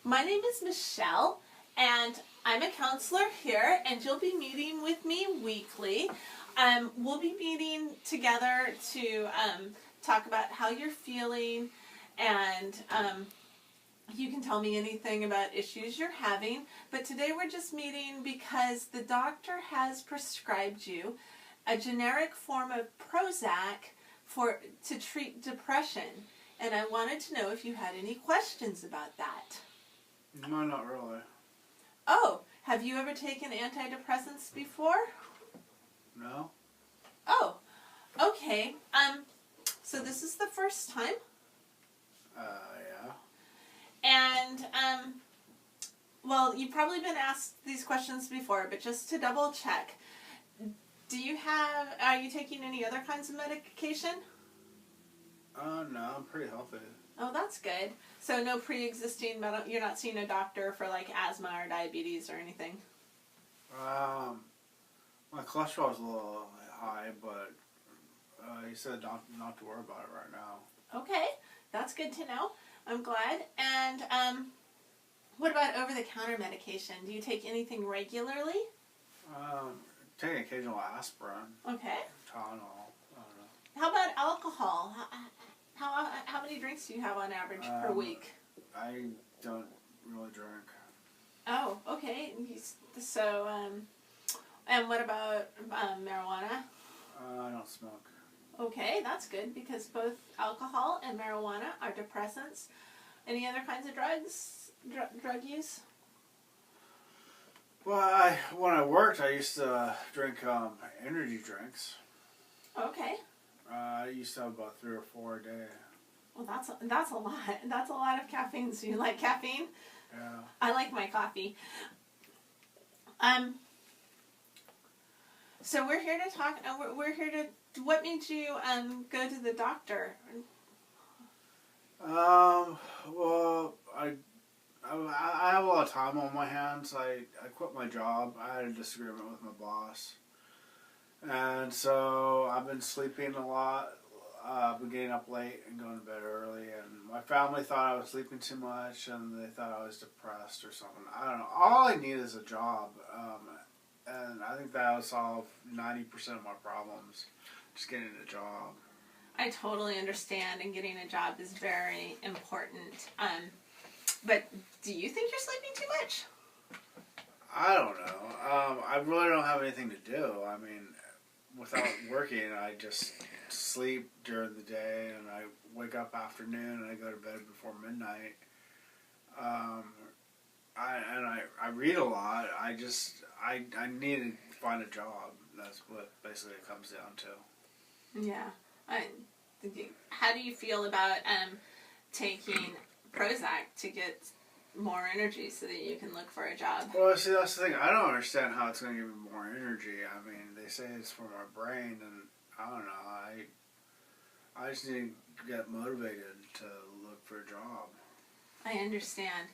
My name is Michelle, and I'm a counselor here, and you'll be meeting with me weekly. We'll be meeting together to talk about how you're feeling, and you can tell me anything about issues you're having. But today we're just meeting because the doctor has prescribed you a generic form of Prozac to treat depression. And I wanted to know if you had any questions about that. No, not really. Oh, have you ever taken antidepressants before? No? Oh, okay. So this is the first time? Yeah. And, well, you've probably been asked these questions before, but just to double check, are you taking any other kinds of medication? No, I'm pretty healthy. Oh, that's good. So no pre-existing you're not seeing a doctor for like asthma or diabetes or anything? My cholesterol's a little high, but he said not to worry about it right now. Okay, that's good to know. I'm glad. And what about over-the-counter medication? Do you take anything regularly? Take occasional aspirin. Okay. Tylenol. I don't know. How about alcohol? How many drinks do you have on average per week? I don't really drink. Oh, okay. So, and what about marijuana? I don't smoke. Okay, that's good because both alcohol and marijuana are depressants. Any other kinds of drugs? Drug use? Well, when I worked, I used to drink energy drinks. Okay. I used to have about 3 or 4 a day. Well, that's a lot. That's a lot of caffeine. So you like caffeine? Yeah. I like my coffee. So we're here to talk. We're here to. What made you go to the doctor? Well, I have a lot of time on my hands. I quit my job. I had a disagreement with my boss. And so I've been sleeping a lot. I've been getting up late and going to bed early. And my family thought I was sleeping too much and they thought I was depressed or something. I don't know. All I need is a job. And I think that would solve 90% of my problems. Just getting a job. I totally understand, and getting a job is very important. But do you think you're sleeping too much? I don't know. I really don't have anything to do. I mean, without working, I just sleep during the day, and I wake up afternoon, and I go to bed before midnight. I read a lot. I need to find a job. That's what basically it comes down to. Yeah. How do you feel about taking Prozac to get more energy so that you can look for a job? Well, see, that's the thing. I don't understand how it's going to give me more energy. I mean, they say it's for my brain, and I don't know. I just need to get motivated to look for a job. I understand.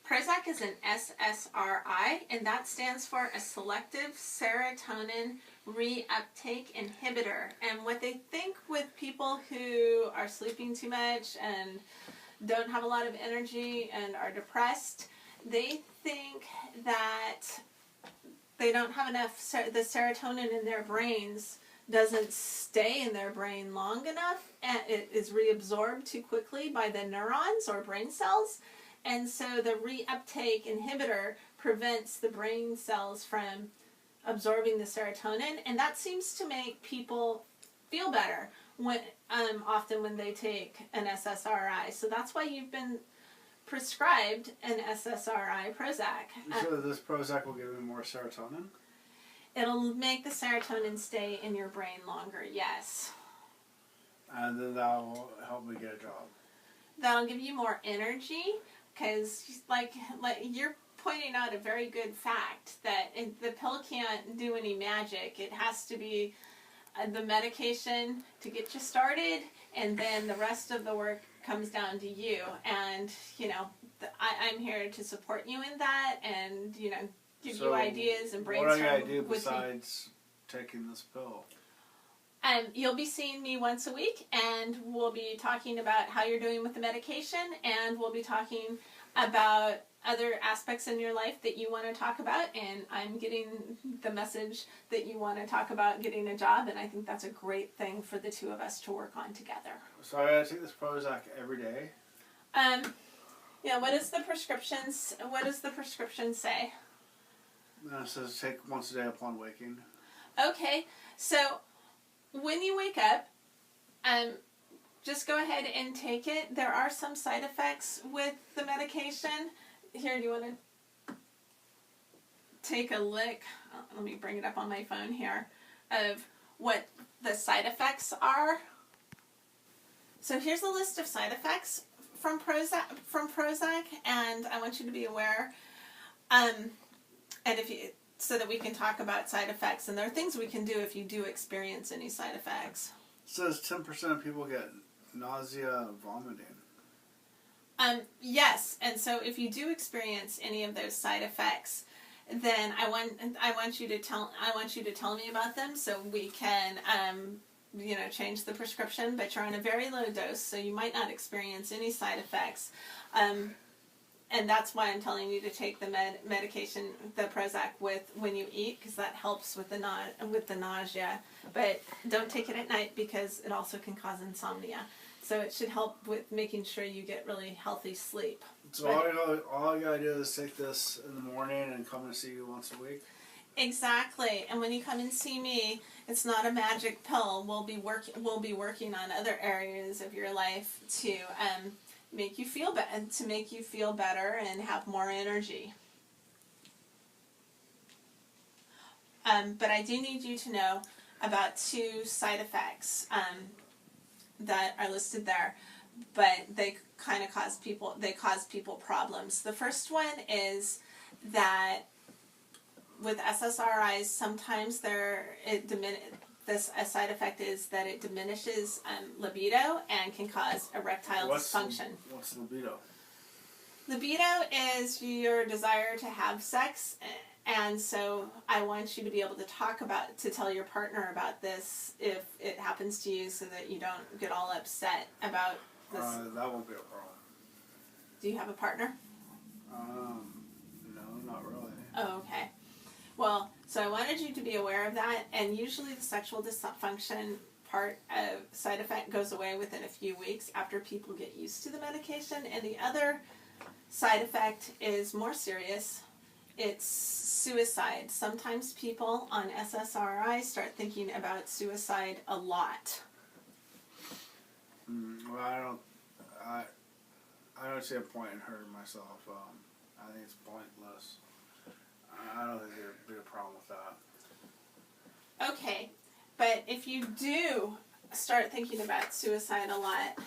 Prozac is an SSRI, and that stands for a selective serotonin reuptake inhibitor. And what they think with people who are sleeping too much and don't have a lot of energy and are depressed, they think that they don't have enough, the serotonin in their brains doesn't stay in their brain long enough, and it is reabsorbed too quickly by the neurons or brain cells. And so the reuptake inhibitor prevents the brain cells from absorbing the serotonin, and that seems to make people feel better often when they take an SSRI. So that's why you've been prescribed an SSRI, Prozac. So this Prozac will give me more serotonin? It'll make the serotonin stay in your brain longer, yes. And then that will help me get a job. That'll give you more energy, because like you're pointing out a very good fact that the pill can't do any magic. It has to be the medication to get you started, and then the rest of the work comes down to you. And, you know, I'm here to support you in that and, you know, give you ideas and brainstorm. What do I do besides taking this pill? You'll be seeing me once a week, and we'll be talking about how you're doing with the medication, and we'll be talking about other aspects in your life that you want to talk about, and I'm getting the message that you want to talk about getting a job, and I think that's a great thing for the two of us to work on together. So I gotta take this Prozac every day? Yeah, what does the prescription say? It says take once a day upon waking. Okay, so when you wake up, just go ahead and take it. There are some side effects with the medication. Here, do you want to take a lick? Let me bring it up on my phone here of what the side effects are. So here's a list of side effects from Prozac, and I want you to be aware. And so that we can talk about side effects, and there are things we can do if you do experience any side effects. It says 10% of people get nausea and vomiting. Yes, and so if you do experience any of those side effects, then I want you to tell me about them so we can change the prescription. But you're on a very low dose, so you might not experience any side effects. And that's why I'm telling you to take the medication, the Prozac, when you eat, because that helps with the nausea. But don't take it at night because it also can cause insomnia. So it should help with making sure you get really healthy sleep. So all you gotta do is take this in the morning and come and see you once a week? Exactly. And when you come and see me, it's not a magic pill. We'll be working on other areas of your life to make you feel better and have more energy. But I do need you to know about two side effects that are listed there, but they kind of cause people problems. The first one is that with SSRIs, sometimes a side effect is that it diminishes libido and can cause erectile dysfunction. What's libido? Libido is your desire to have sex, and so I want you to be able to tell your partner about this if it happens to you, so that you don't get all upset about this. That won't be a problem. Do you have a partner? No, not really. Oh, okay. Well, so I wanted you to be aware of that, and usually the sexual dysfunction part of side effect goes away within a few weeks after people get used to the medication, and the other side effect is more serious. It's suicide. Sometimes people on SSRI start thinking about suicide a lot. Well, I don't see a point in hurting myself. I think it's pointless. I don't think there'd be a problem with that. Okay, but if you do start thinking about suicide a lot,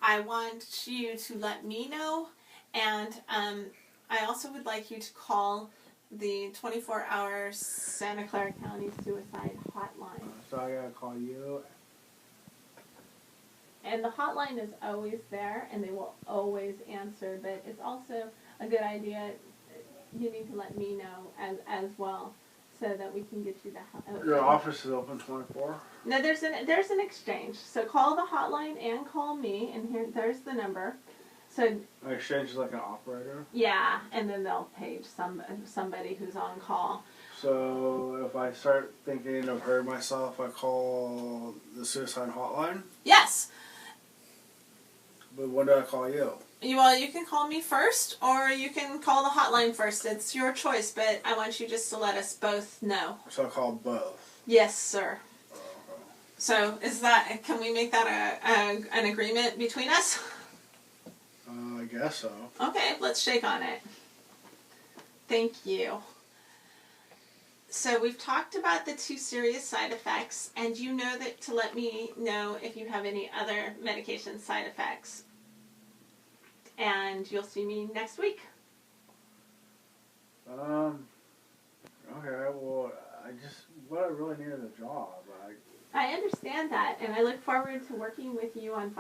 I want you to let me know, and I also would like you to call the 24-hour Santa Clara County Suicide Hotline. So I gotta call you? And the hotline is always there, and they will always answer, but it's also a good idea. You need to let me know as well, so that we can get you the help. Your office is open 24? No, there's an exchange. So call the hotline and call me, and there's the number. So An exchange is like an operator? yeah, and then they'll page somebody who's on call. So if I start thinking of hurting myself, I call the suicide hotline? Yes. But when do I call you? Well, you can call me first, or you can call the hotline first. It's your choice, but I want you just to let us both know. So I call both? Yes, sir. So can we make that an agreement between us? I guess so. Okay, let's shake on it. Thank you. So we've talked about the two serious side effects, and you know that to let me know if you have any other medication side effects. And you'll see me next week. Okay, well, I really needed a job. I understand that, and I look forward to working with you on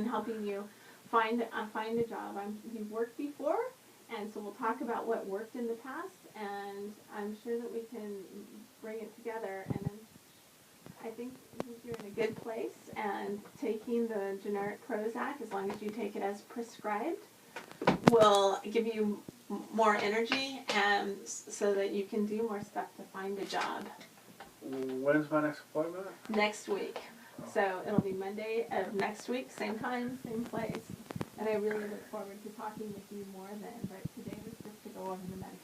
helping you find a job. You've worked before, and so we'll talk about what worked in the past, and I'm sure that we can bring it together. And then think you're in a good place, and taking the generic Prozac, as long as you take it as prescribed, will give you more energy and so that you can do more stuff to find a job. When's my next appointment? Next week. So it'll be Monday of next week, same time, same place. And I really look forward to talking with you more then, but today was just to go over the medication.